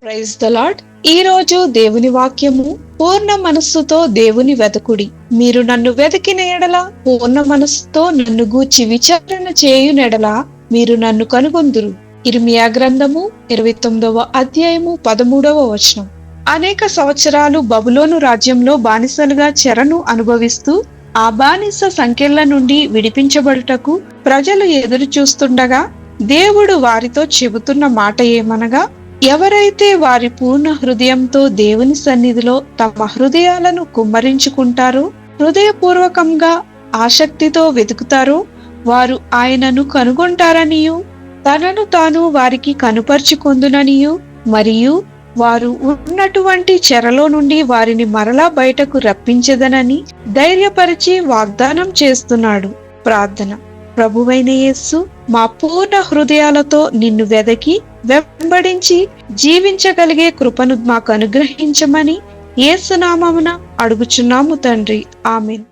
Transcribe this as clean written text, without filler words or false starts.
Praise the lord. ఈ రోజు దేవుని వాక్యము, పూర్ణ మనస్సుతో దేవుని వెదకుడి, మీరు నన్ను వెతికిన ఎడల పూర్ణ మనస్సుతో నన్ను గూర్చి విచారణ చేయునెడల మీరు నన్ను కనుగొందురు. ఇర్మియా గ్రంథము 29వ అధ్యాయము 13వ వచనం. అనేక సంవత్సరాలు బబులోను రాజ్యంలో బానిసలుగా చెరను అనుభవిస్తూ ఆ బానిస సంకెళ్ల నుండి విడిపించబడుటకు ప్రజలు ఎదురు చూస్తుండగా దేవుడు వారితో చెబుతున్న మాట ఏమనగా, ఎవరైతే వారి పూర్ణ హృదయంతో దేవుని సన్నిధిలో తమ హృదయాలను కుమ్మరించుకుంటారో, హృదయపూర్వకంగా ఆసక్తితో వెతుకుతారో వారు ఆయనను కనుగొంటారనియు, తనను తాను వారికి కనుపరుచుకొందుననియు, మరియు వారు ఉన్నటువంటి చెరలో నుండి వారిని మరలా బయటకు రప్పించదనని ధైర్యపరిచి వాగ్దానం చేస్తున్నాడు. ప్రార్థన. ప్రభువైన యేసు, మా పూర్ణ హృదయాలతో నిన్ను వెదకి వెంబడించి జీవించగలిగే కృపను మాకు అనుగ్రహించమని యేసు నామమున అడుగుచున్నాము తండ్రి. ఆమేన్.